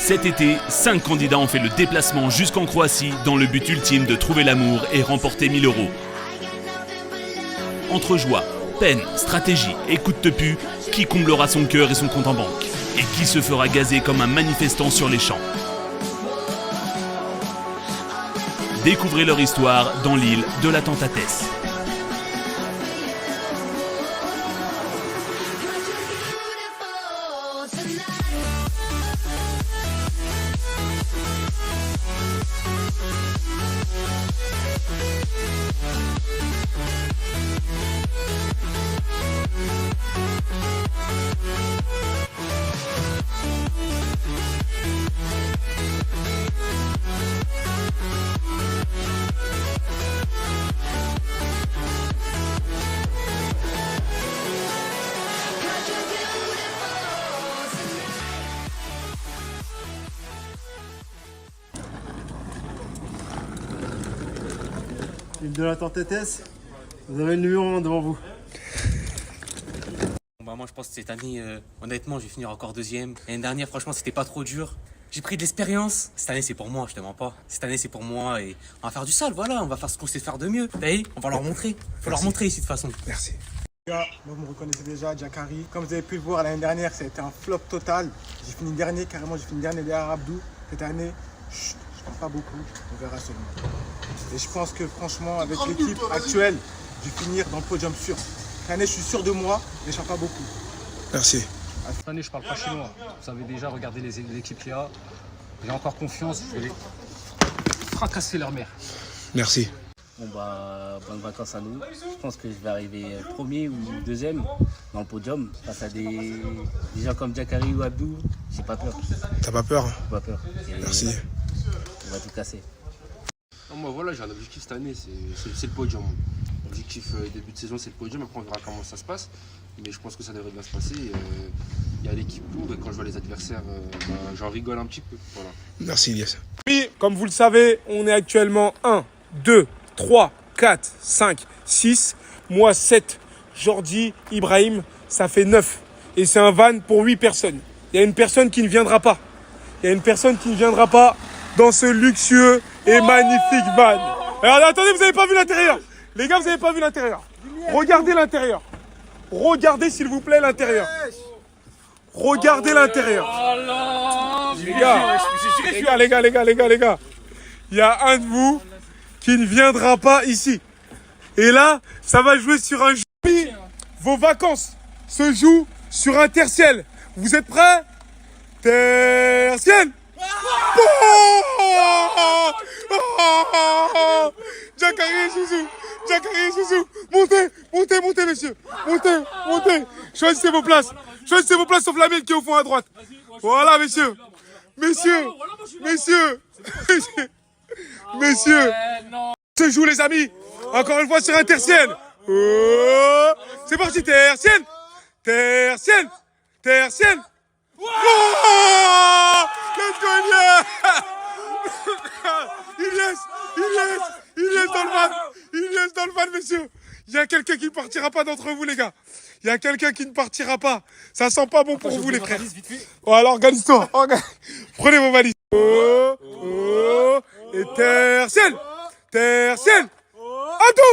Cet été, 5 candidats ont fait le déplacement jusqu'en Croatie dans le but ultime de trouver l'amour et remporter 1000 €. Entre joie, peine, stratégie et coup de pu, qui comblera son cœur et son compte en banque? Et qui se fera gazer comme un manifestant sur les champs? Découvrez leur histoire dans l'île de la Tentatès. L'île de la Tentatès, vous avez le numéro 1 devant vous. Moi je pense que cette année, honnêtement, je vais finir encore deuxième. L'année dernière, franchement, c'était pas trop dur. J'ai pris de l'expérience. Cette année, c'est pour moi, je te mens pas. Cette année, c'est pour moi et on va faire du sale, voilà. On va faire ce qu'on sait faire de mieux. T'as vu? On va leur montrer. Faut leur montrer ici de toute façon. Merci. Les gars, moi vous me reconnaissez déjà, Jacari. Comme vous avez pu le voir l'année dernière, ça a été un flop total. J'ai fini dernier, carrément, j'ai fini dernier derrière Abdou. Cette année, chut, je parle pas beaucoup, on verra seulement. Et je pense que franchement, avec l'équipe actuelle, je vais finir dans le podium sûr. Cette année, je suis sûr de moi, mais je parle pas beaucoup. Merci. Cette année, je parle pas chinois. Vous savez déjà, regardez l'équipe qu'il y a. J'ai encore confiance, je vais les fracasser leur mère. Merci. Bon bah, bonnes vacances à nous. Je pense que je vais arriver premier ou deuxième dans le podium face à des gens comme Jacari ou Abdou. J'ai pas peur. T'as pas peur? J'ai pas peur. Et Merci. on va tout casser. Non, moi voilà, j'ai un objectif cette année, c'est le podium. L'objectif début de saison, c'est le podium. Après, on verra comment ça se passe. Mais je pense que ça devrait bien se passer. Il y a l'équipe pour et quand je vois les adversaires, j'en rigole un petit peu. Voilà. Merci Ilyes. Oui, comme vous le savez, on est actuellement 1, 2, 3, 4, 5, 6. Moi 7. Jordi, Ibrahim, ça fait 9. Et c'est un van pour 8 personnes. Il y a une personne qui ne viendra pas. Il y a une personne qui ne viendra pas dans ce luxueux et magnifique van. Alors attendez, vous n'avez pas vu l'intérieur. Les gars, vous n'avez pas vu l'intérieur. Regardez l'intérieur. Regardez s'il vous plaît l'intérieur. Regardez l'intérieur. Les gars. Il y a un de vous qui ne viendra pas ici. Et là, ça va jouer sur un jeu. Vos vacances se jouent sur un tertiel. Vous êtes prêts? Tertiel. Jacari et Zouzou. Montez, messieurs. Montez. Choisissez vos places sauf la mienne qui est au fond à droite. Voilà, messieurs. Se joue, les amis. Encore une fois sur un tertiel. Oh, c'est parti, tertiel. Oh, let's go, Ilyes dans le van, messieurs. Il y a quelqu'un qui ne partira pas d'entre vous, les gars. Il y a quelqu'un qui ne partira pas. Ça sent pas bon pour vous, les frères. Oh, alors, organise-toi. Prenez vos valises. Oh. Et tertiel. Abdou.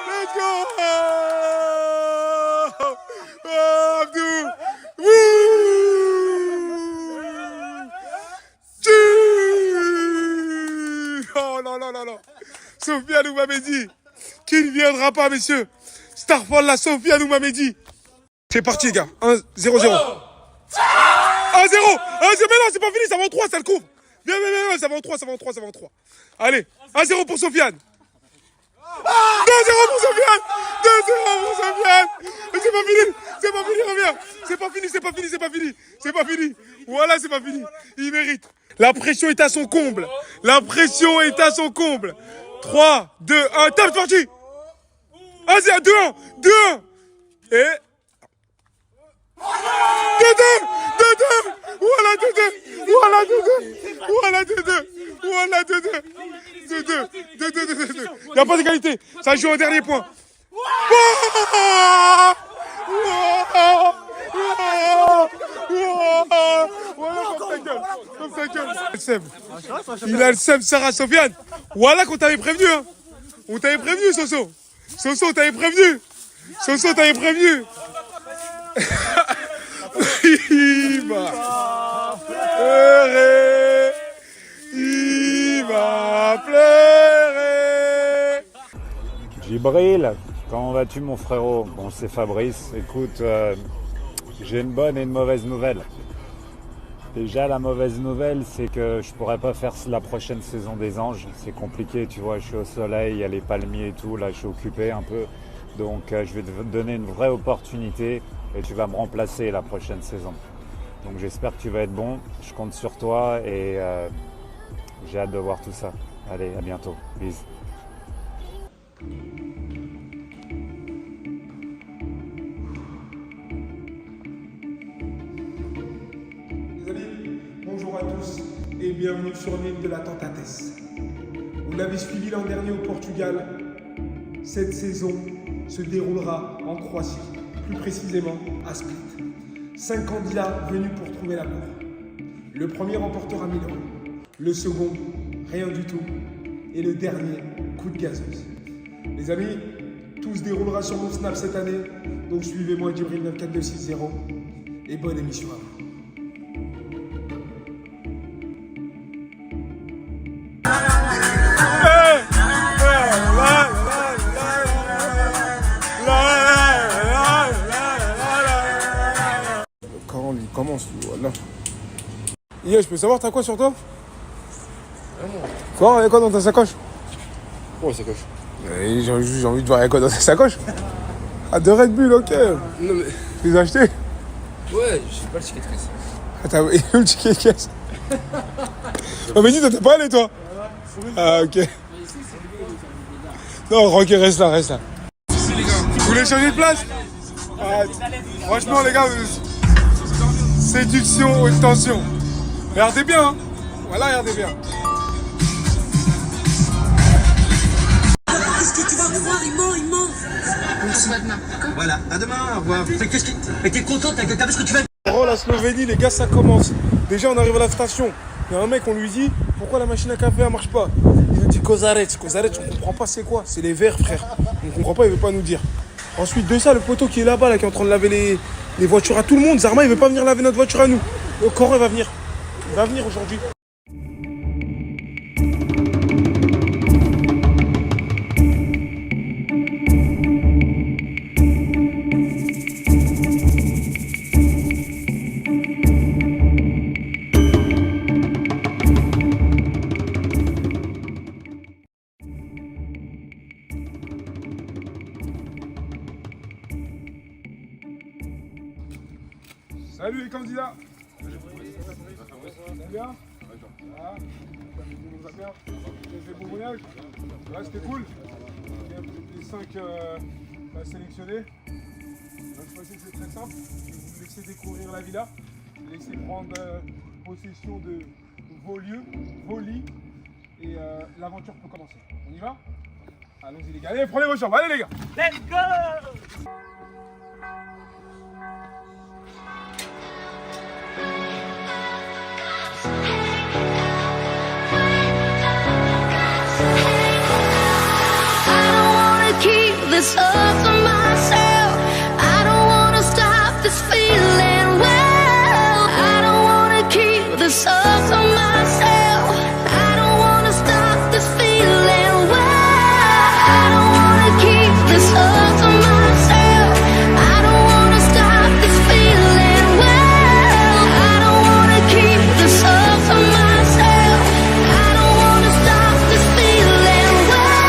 Let's go. Oh, Abdou. Wouh. Oh non. Sofiane Ouamedi, qui ne viendra pas, messieurs. Starfall, la Sofiane Ouamedi. C'est parti, les gars. 1-0-0. 1-0. Mais non, c'est pas fini, ça va en 3, ça le couvre. Viens, ça va en 3. Allez, 1-0 pour Sofiane. 2-0 pour Sofiane. Mais c'est pas fini, reviens. C'est pas fini. Voilà, c'est pas fini. Il mérite. La pression est à son comble. 3, 2, 1, top, c'est parti. 1-0, 2-1. Et... 2-2. Voilà, 2-2. Il n'y a pas d'égalité. Ça joue au dernier point. Voilà, Le seum. Il a le seum, Sarah Sofiane. Voilà qu'on t'avait prévenu, hein. On t'avait prévenu, Soso. Soso, t'avais prévenu. Soso, t'avais prévenu. Il va pleurer. Il va pleurer. Djibril, comment vas-tu mon frérot? Bon, c'est Fabrice. Écoute, j'ai une bonne et une mauvaise nouvelle. Déjà, la mauvaise nouvelle, c'est que je pourrais pas faire la prochaine saison des Anges. C'est compliqué, tu vois, je suis au soleil, il y a les palmiers et tout, là je suis occupé un peu. Donc je vais te donner une vraie opportunité et tu vas me remplacer la prochaine saison. Donc j'espère que tu vas être bon, je compte sur toi et j'ai hâte de voir tout ça. Allez, à bientôt. Bisous. Les amis, bonjour à tous et bienvenue sur l'île de la Tentates. Vous l'avez suivi l'an dernier au Portugal. Cette saison se déroulera en Croatie, plus précisément à Split. 5 candidats venus pour trouver l'amour. Le premier remportera 1000 €. Le second, rien du tout. Et le dernier, coup de gazeuse. Les amis, tout se déroulera sur mon Snap cette année. Donc suivez-moi Djibril 94260 et bonne émission à vous. Quand il commence, voilà. Hier, je peux savoir, t'as quoi sur toi? Quoi? Y'a quoi dans ta sacoche? Oh, ça coche. J'ai envie de voir y'a quoi dans ta sacoche. Ah, de Red Bull, ok. Non, mais. Tu les as achetés? Ouais, je sais pas le ticket de caisse. Attends, et où le ticket de caisse? Oh, mais dis, t'es pas allé, toi? Ah, ok. Non, Rocky, reste là, reste là. Vous voulez changer de place? Ah, franchement, les gars, séduction, haute tension. Regardez bien, hein. Voilà, regardez bien. Qu'est-ce que tu vas pouvoir? Il ment. On se voit demain, d'accord? Voilà, à demain, au revoir. Mais t'es content, t'as vu ce que tu vas... Oh, la Slovénie, les gars, ça commence. Déjà, on arrive à la station. Il y a un mec, on lui dit, pourquoi la machine à café, elle marche pas? Il nous dit Kozarec, on comprend pas c'est quoi. C'est les verres, frère. On comprend pas, il veut pas nous dire. Ensuite de ça, le poteau qui est là-bas, là, qui est en train de laver les voitures à tout le monde. Zarma, il veut pas venir laver notre voiture à nous. Le Coran va venir. Il va venir aujourd'hui. Salut les candidats. Ça va bien? Voilà. Tout va bien. Vous avez fait bon voyage? Ouais, c'était cool. Les 5 sélectionnés. Donc, c'est très simple. Je vais vous laisser découvrir la villa. Laisser prendre possession de vos lieux, vos lits. Et l'aventure peut commencer. On y va? Allons-y les gars. Allez, prenez vos chambres. Allez les gars. Let's go! This up to myself. I don't wanna stop this feeling well. I don't wanna keep this up to myself. I don't wanna stop this feeling well. I don't wanna keep this up to myself. I don't wanna stop this feeling well. I don't wanna keep this up to myself. I don't wanna stop this feeling well.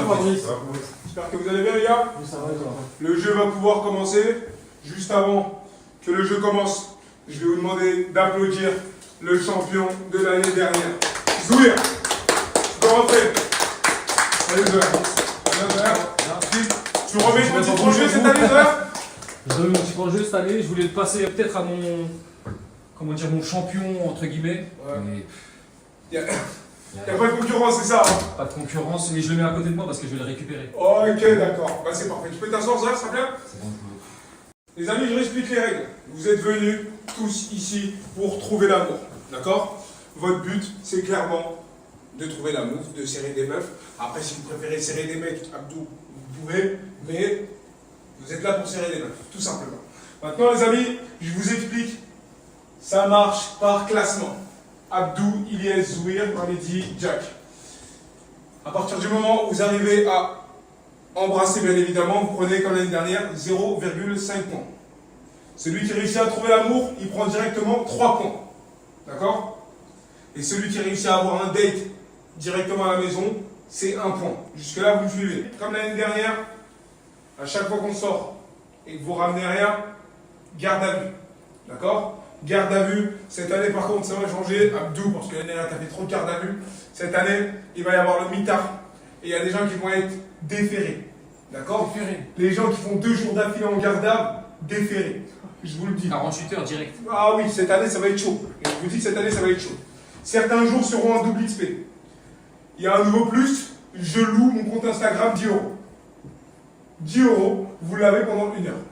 Bonjour Fabrice. J'espère que vous allez bien les gars. Le jeu va pouvoir commencer. Juste avant que le jeu commence, je vais vous demander d'applaudir le champion de l'année dernière. Zouir. Tu peux rentrer. Allez Zouir. Tu remets ton petit projet cette année Zouir? Je remets mon petit projet cette année. Je voulais le passer peut-être à mon... Comment dire, mon champion entre guillemets. Ouais. Mais... Il n'y a pas de concurrence, c'est ça hein? Pas de concurrence, mais je le mets à côté de moi parce que je vais le récupérer. Ok, d'accord. Bah, c'est parfait. Tu peux t'asseoir, ça va bien? C'est bon. Les amis, je réexplique les règles. Vous êtes venus tous ici pour trouver l'amour. D'accord? Votre but, c'est clairement de trouver l'amour, de serrer des meufs. Après, si vous préférez serrer des mecs, Abdou, vous pouvez, mais vous êtes là pour serrer des meufs, tout simplement. Maintenant, les amis, je vous explique. Ça marche par classement. Abdou, Ilyes, Zouir, Mamedi, Jack. À partir du moment où vous arrivez à embrasser, bien évidemment, vous prenez comme l'année dernière 0,5 points. Celui qui réussit à trouver l'amour, il prend directement 3 points. D'accord? Et celui qui réussit à avoir un date directement à la maison, c'est 1 point. Jusque-là, vous me suivez. Comme l'année dernière, à chaque fois qu'on sort et que vous ramenez rien, garde à vue. D'accord? Garde à vue. Cette année, par contre, ça va changer. Abdou, parce que l'année dernière, tu as fait trop de garde à vue. Cette année, il va y avoir le mitard. Et il y a des gens qui vont être déférés. D'accord? Les gens qui font 2 jours d'affilée en garde à vue, déférés. Je vous le dis. 48 heures direct. Ah oui, cette année, ça va être chaud. Et je vous dis que cette année, ça va être chaud. Certains jours seront un double XP. Il y a un nouveau plus. Je loue mon compte Instagram 10 €. 10 €, vous l'avez pendant 1 heure.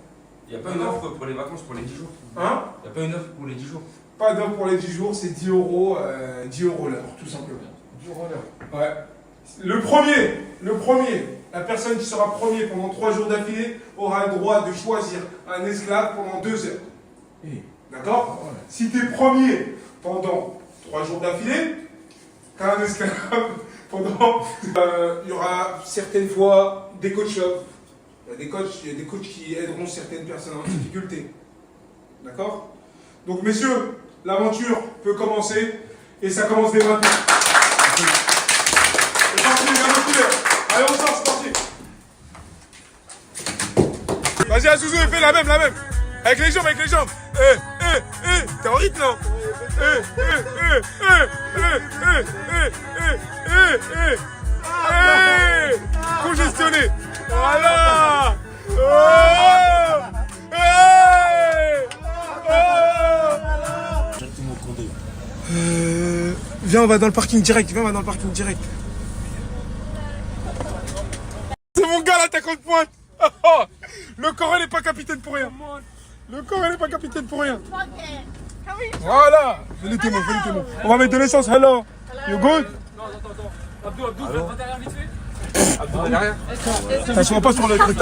Il n'y a pas une offre pour les vacances pour les 10 jours? Hein? Il n'y a pas une offre pour les 10 jours? Pas d'offre pour les 10 jours, c'est 10 €, 10 € l'heure, tout simplement. 10 € l'heure. Ouais. Le premier, la personne qui sera premier pendant 3 jours d'affilée aura le droit de choisir un esclave pendant 2 heures. D'accord? Si tu es premier pendant 3 jours d'affilée, tu as un esclave pendant... Il y aura certaines fois des coachs. Il y a des coachs qui aideront certaines personnes en difficulté. D'accord? Donc, messieurs, l'aventure peut commencer et ça commence dès maintenant. C'est parti, les gars, motivés. Allez, on sort, c'est parti. Vas-y, Azouzou, fais la même. Avec les jambes. T'es en rythme, là. Congestionné. Voilà. Viens, on va dans le parking direct. C'est mon gars, l'attaquant de pointe. Le Coréen n'est pas capitaine pour rien. Voilà. Fais-le témoin. On va mettre de l'essence. Hello. You good? Non, attends. Abdou, va derrière vite fait. Abdou, derrière. T'assois pas sur le truc.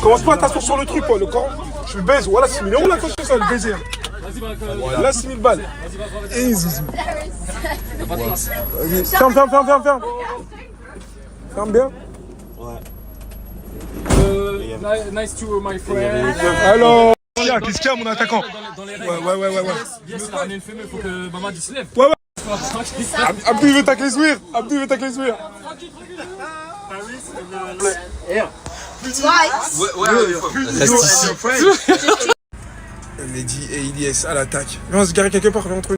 Commence pas à t'asseoir sur le truc, le corps. Je le baise. Voilà, 6 000 €, la conscience, ça va le baiser. Là, 6 000 balles. Et Zouzou. Vas-y. Ferme. Ferme bien. Nice to my friend. Alors. Qu'est-ce qu'il y a, mon attaquant? Ouais. Yes, il a ramené une femelle, faut que Mamad se lève. Ouais. Abdou, il veut tacler Zouir. Reste ici. Mehdi et Ilyes à l'attaque. Viens, on se garer quelque part, viens entre eux.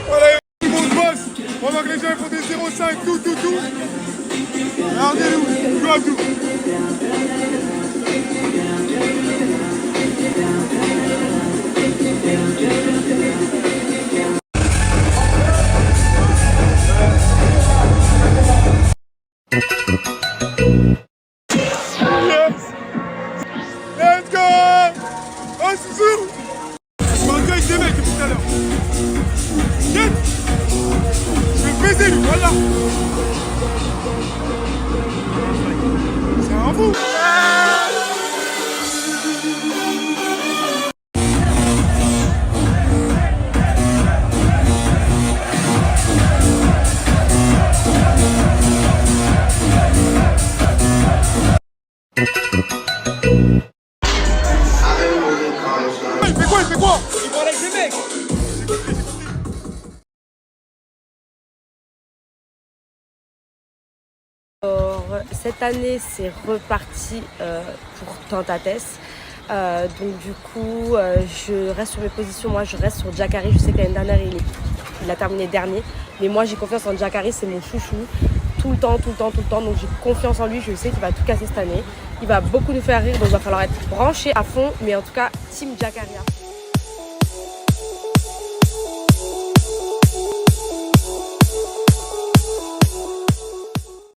Voilà, tout le monde bosse. Pendant que les gens font des 0,5, tout. Regardez-nous, joue Abdou. Let's go! Oh, Zouzou! Je m'engueule avec des mecs depuis tout à l'heure. Viens! Je vais le baiser, lui, voilà! C'est un fou! Il fait quoi? Il fait quoi? Il parle avec les mecs. Alors, cette année, c'est reparti pour Tentates. Donc du coup, je reste sur mes positions. Moi, je reste sur Jacare. Je sais que l'année dernière, il a terminé dernier. Mais moi, j'ai confiance en Jacare. C'est mon chouchou. Tout le temps. Donc j'ai confiance en lui. Je sais qu'il va tout casser cette année. Il va beaucoup nous faire rire. Donc il va falloir être branché à fond. Mais en tout cas, team Jacare.